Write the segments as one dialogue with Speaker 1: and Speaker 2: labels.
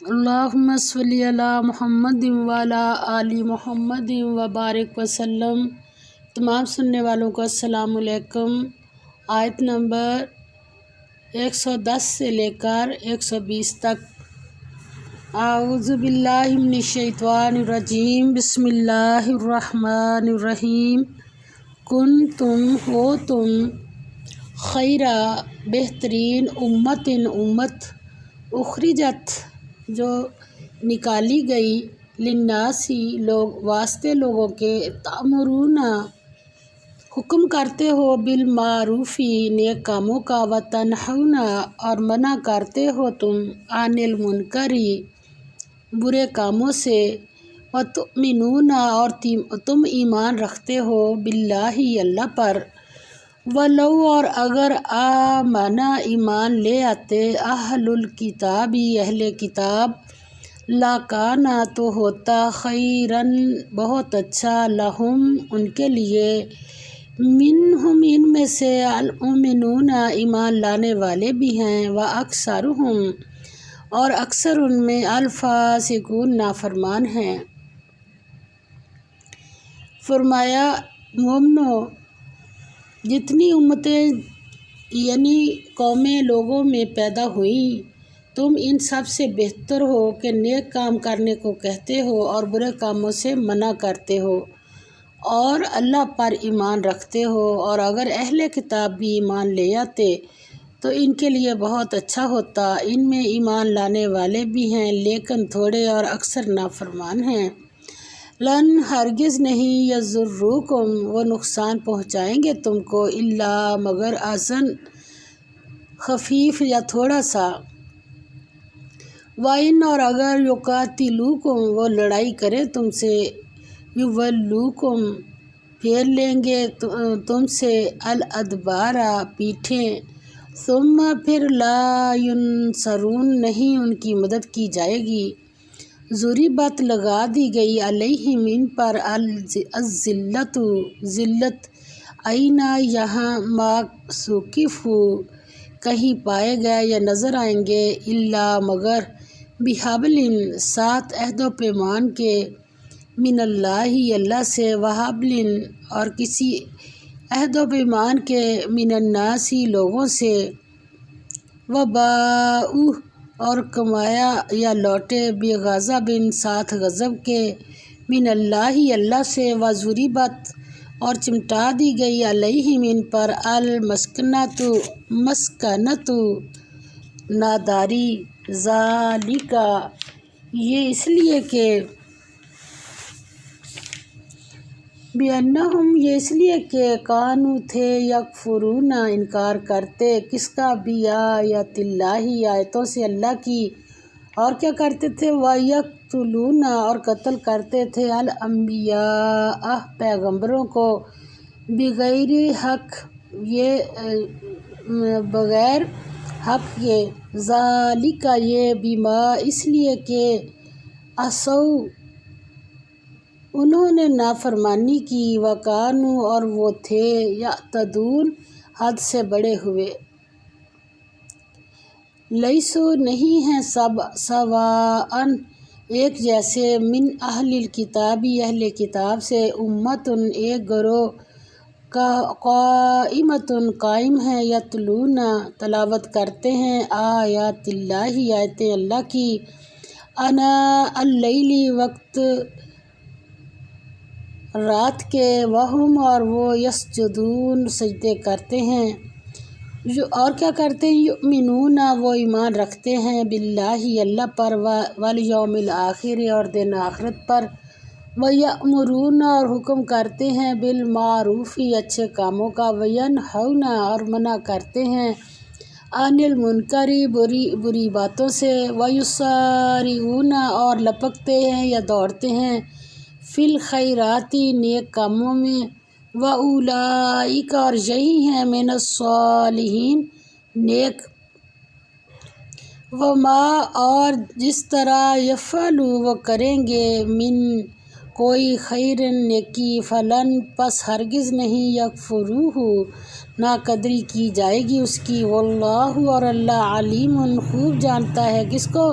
Speaker 1: اللہم صلی علی محمد وعلی آل محمد وبارک وسلم۔ تمام سننے والوں کو السلام علیکم۔ آیت نمبر 110 سے لے کر 120 تک۔ اعوذ باللہ من الشیطان الرجیم، بسم اللہ الرحمن الرحیم۔ کنتم ہو تم خیرہ بہترین امت اخرجت جو نکالی گئی للناسی واسطے لوگوں کے، تأمرون حکم کرتے ہو بالمعروفی نیک کاموں کا، وتنہون اور منع کرتے ہو تم عن المنکری برے کاموں سے، وتؤمنون اور تم ایمان رکھتے ہو باللہ اللہ پر، ولو اور اگر آمنا ایمان لے آتے اہل الکتاب اہل کتاب، لکانا تو ہوتا خیرن بہت اچھا، لہم ان کے لیے، منہم ان میں سے المؤمنون ایمان لانے والے بھی ہیں، واکثرہم اور اکثر ان میں الفاسقون نافرمان ہیں۔ فرمایا مومنو، جتنی امتیں یعنی قومیں لوگوں میں پیدا ہوئیں، تم ان سب سے بہتر ہو کہ نیک کام کرنے کو کہتے ہو اور برے کاموں سے منع کرتے ہو، اور اللہ پر ایمان رکھتے ہو، اور اگر اہل کتاب بھی ایمان لے آتے تو ان کے لیے بہت اچھا ہوتا، ان میں ایمان لانے والے بھی ہیں لیکن تھوڑے اور اکثر نافرمان ہیں۔ لن ہرگز نہیں، یضرکم وہ نقصان پہنچائیں گے تم کو، الا مگر اذن خفیف یا تھوڑا سا، وَإِنْ اور اگر یقاتلوکم وہ لڑائی کریں تم سے، یولوکم پھیر لیں گے تم سے، الادبار پیٹھیں، ثم پھر لا ینصرون نہیں ان کی مدد کی جائے گی، ضربت لگا دی گئی علیہم ان پر الذلۃ ذلت، اینا یہاں ما ثقفوا کہیں پائے گئے یا نظر آئیں گے، الا مگر بحبل ساتھ عہد و پیمان کے، من اللہ اللہ سے، وحبل اور کسی عہد و پیمان کے، من الناس لوگوں سے، وباءوا اور کمایا یا لوٹے، بغضب ساتھ غضب کے، من اللہ اللہ سے، وضربت اور چمٹا دی گئی علیہم ان پر المسکنۃ مسکنۃ ناداری، ذالک یہ اس لیے کہ بِأَنَّهُمْ یہ اس لیے کہ کانوا تھے، یکفرون انکار کرتے، کس کا، بِآیاتِ اللہ آیتوں سے اللہ کی، اور کیا کرتے تھے، وَیَقْتُلُونَ اور قتل کرتے تھے، الانبیاء پیغمبروں کو، بغیر حق یہ بغیر حق کے، ذالک یہ، بما اس لیے کہ، عصوا انہوں نے نافرمانی کی، وکانوا اور وہ تھے، یعتدون حد سے بڑے ہوئے۔ لیسوا نہیں ہیں سب، سواء ایک جیسے، من اہل الکتاب اہل کتاب سے، امۃ ایک گروہ، قائمۃ قائم ہے، یتلون تلاوت کرتے ہیں، آیات اللہ آیتیں اللہ کی، آناء اللیل وقت رات کے، وہم اور وہ، یسجدون سجدے کرتے ہیں، اور کیا کرتے ہیں، یؤمنون وہ ایمان رکھتے ہیں، باللہ اللہ پر، والیوم الآخر اور دن آخرت پر، ویأمرون اور حکم کرتے ہیں، بالمعروف اچھے کاموں کا، وینہون اور منع کرتے ہیں، عن المنکر بری باتوں سے، ویسارعون اور لپکتے ہیں یا دوڑتے ہیں، فی الخیرات نیک کاموں میں، واولئک اور یہی ہیں، من الصالحین نیک، وما اور جس طرح، یفعلوا وہ کریں گے، من کوئی خیر نیکی، فلن پس ہرگز نہیں، یکفروہ ناقدری کی جائے گی اس کی، واللہ اور اللہ علیم خوب جانتا ہے کس کو،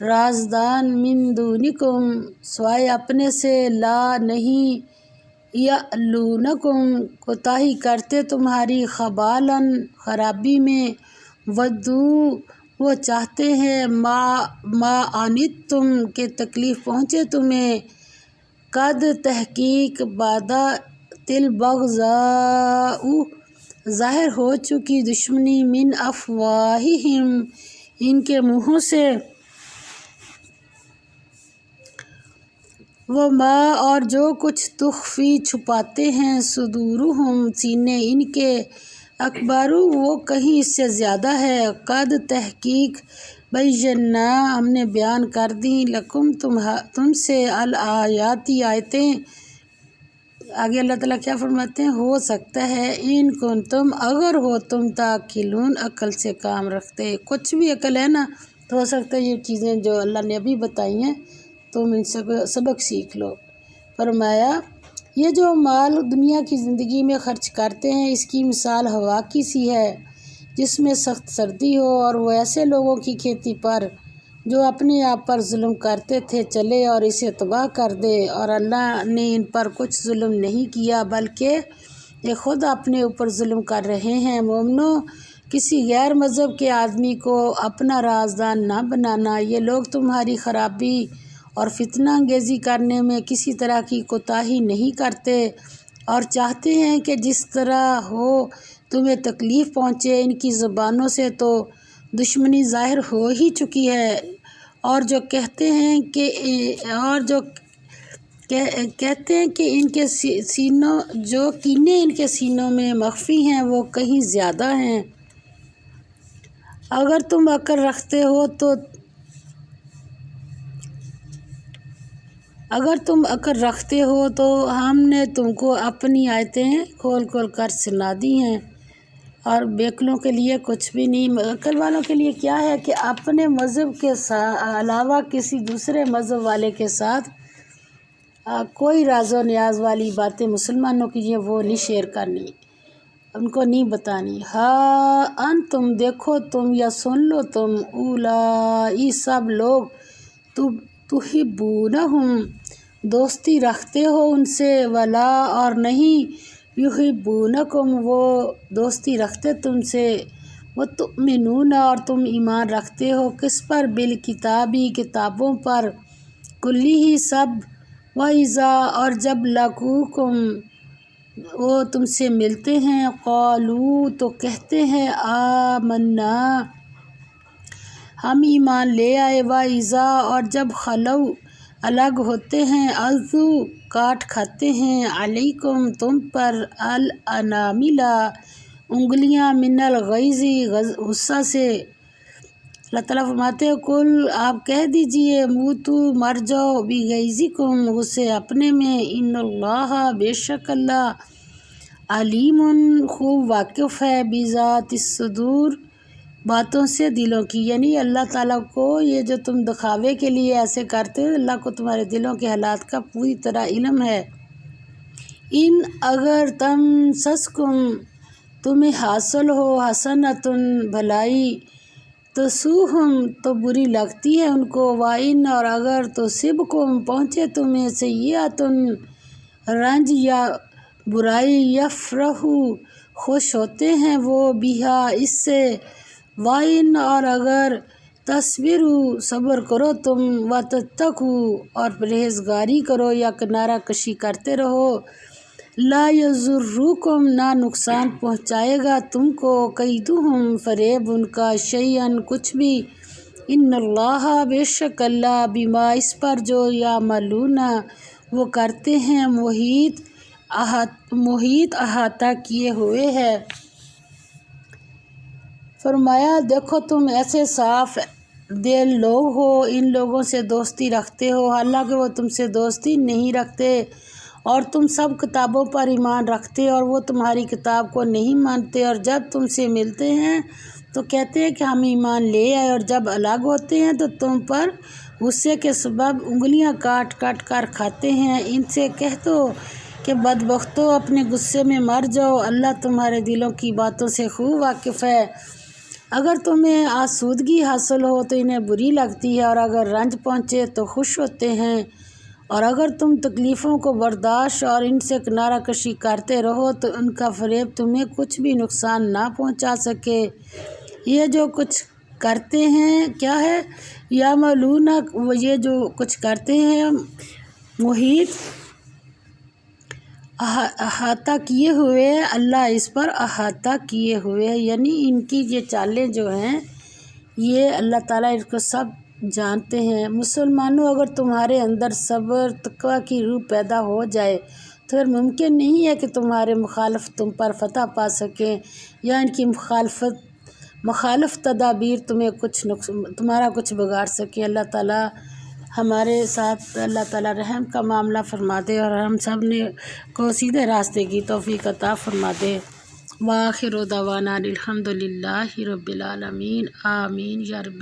Speaker 1: رازدان من دونکم سوائے اپنے سے، لا نہیں، یعلونکم کوتاہی کرتے تمہاری، خبالاً خرابی میں، ودو وہ چاہتے ہیں، ما عنتم کہ تکلیف پہنچے تمہیں، قد تحقیق بادت البغضاء ظاہر ہو چکی دشمنی، من افواہہم ان کے منہوں سے، وما اور جو کچھ تخفی چھپاتے ہیں، صدورہم سینے ان کے، اکبر وہ کہیں اس سے زیادہ ہے، قد تحقیق بینا ہم نے بیان کر دیں، لکم تم سے، الآیات آیتیں۔ آگے اللہ تعالیٰ کیا فرماتے ہیں، ہو سکتا ہے، ان کنتم اگر ہو تم، تعقلون عقل سے کام رکھتے، کچھ بھی عقل ہے نا تو ہو سکتا ہے یہ چیزیں جو اللہ نے ابھی بتائی ہیں تم ان سے سبق سیکھ لو۔ فرمایا یہ جو مال دنیا کی زندگی میں خرچ کرتے ہیں، اس کی مثال ہوا کی سی ہے جس میں سخت سردی ہو، اور وہ ایسے لوگوں کی کھیتی پر جو اپنے آپ پر ظلم کرتے تھے چلے اور اسے تباہ کر دے، اور اللہ نے ان پر کچھ ظلم نہیں کیا بلکہ یہ خود اپنے اوپر ظلم کر رہے ہیں۔ مومنو کسی غیر مذہب کے آدمی کو اپنا رازدان نہ بنانا، یہ لوگ تمہاری خرابی اور فتنہ انگیزی کرنے میں کسی طرح کی کوتاہی نہیں کرتے، اور چاہتے ہیں کہ جس طرح ہو تمہیں تکلیف پہنچے، ان کی زبانوں سے تو دشمنی ظاہر ہو ہی چکی ہے، اور جو کہتے ہیں کہ ان کے سینوں، جو کینے ان کے سینوں میں مخفی ہیں وہ کہیں زیادہ ہیں۔ اگر تم عقل رکھتے ہو تو ہم نے تم کو اپنی آیتیں کھول کھول کر سنا دی ہیں، اور بیکلوں کے لیے کچھ بھی نہیں۔ عقل والوں کے لیے کیا ہے کہ اپنے مذہب کے علاوہ کسی دوسرے مذہب والے کے ساتھ کوئی راز و نیاز والی باتیں مسلمانوں کی ہیں وہ نہیں شیئر کرنی، ان کو نہیں بتانی۔ ہاں انتم دیکھو تم یا سن لو تم، اولائی سب لوگ، تحبونہم دوستی رکھتے ہو ان سے، ولا اور نہیں، یحبونکم وہ دوستی رکھتے تم سے، وتؤمنون اور تم ایمان رکھتے ہو کس پر، بالکتابی کتابوں پر، کلی سب، وَإِذَا اور جب لقوکم وہ تم سے ملتے ہیں، قالوا تو کہتے ہیں، آمنا ہم ایمان لے آئے، وَإِذَا اور جب خلو الگ ہوتے ہیں، عضوا کاٹ کھاتے ہیں، علیکم تم پر، الانامل انگلیاں، من الغیظ غصہ سے۔ اللہ تعالیٰ فرماتے ہیں کل آپ کہہ دیجئے، موتو مر جاؤ، بغیظکم غصے اپنے میں، ان اللہ بے شک اللہ، علیم خوب واقف ہے، بذات الصدور باتوں سے دلوں کی، یعنی اللہ تعالیٰ کو یہ جو تم دکھاوے کے لیے ایسے کرتے ہو، اللہ کو تمہارے دلوں کے حالات کا پوری طرح علم ہے۔ ان اگر تمسسکم تمہیں حاصل ہو، حسنۃ بھلائی، تسؤہم تو بری لگتی ہے ان کو، وَإِنْ اور اگر تصبکم پہنچے تمہیں، سیئۃ رنج یا برائی، یفرحوا خوش ہوتے ہیں وہ، بہا اس سے، وَإِنْ اور اگر تصبروا صبر کرو تم، وتتقوا اور پرہیزگاری کرو یا کنارہ کشی کرتے رہو، لا یضرکم نہ نقصان پہنچائے گا تم کو، کیدہم فریب ان کا، شیئا کچھ بھی، ان اللہ بے شک اللہ، بما اس پر جو یعملون وہ کرتے ہیں، محیط احاطہ کیے ہوئے ہے۔ فرمایا دیکھو تم ایسے صاف دل لوگ ہو، ان لوگوں سے دوستی رکھتے ہو حالانکہ وہ تم سے دوستی نہیں رکھتے، اور تم سب کتابوں پر ایمان رکھتے اور وہ تمہاری کتاب کو نہیں مانتے، اور جب تم سے ملتے ہیں تو کہتے ہیں کہ ہم ایمان لے آئے، اور جب الگ ہوتے ہیں تو تم پر غصے کے سبب انگلیاں کاٹ کاٹ کر کھاتے ہیں۔ ان سے کہہ دو کہ بدبختو اپنے غصے میں مر جاؤ، اللہ تمہارے دلوں کی باتوں سے خوب واقف ہے۔ اگر تمہیں آسودگی حاصل ہو تو انہیں بری لگتی ہے، اور اگر رنج پہنچے تو خوش ہوتے ہیں، اور اگر تم تکلیفوں کو برداشت اور ان سے کنارہ کشی کرتے رہو تو ان کا فریب تمہیں کچھ بھی نقصان نہ پہنچا سکے۔ یہ جو کچھ کرتے ہیں کیا ہے یعملون، یہ جو کچھ کرتے ہیں محیط احاطہ کیے ہوئے، اللہ اس پر احاطہ کیے ہوئے، یعنی ان کی یہ چالیں جو ہیں یہ اللہ تعالیٰ ان کو سب جانتے ہیں۔ مسلمانوں، اگر تمہارے اندر صبر تقویٰ کی روح پیدا ہو جائے تو پھر ممکن نہیں ہے کہ تمہارے مخالف تم پر فتح پا سکیں یا ان کی مخالف تدابیر تمہارا کچھ بگاڑ سکیں۔ اللہ تعالیٰ ہمارے ساتھ اللہ تعالیٰ رحم کا معاملہ فرما دے اور ہم سب نے کو سیدھے راستے کی توفیق عطا فرما دے۔ وآخر دعوانا الحمد للہ رب العالمین، آمین یا رب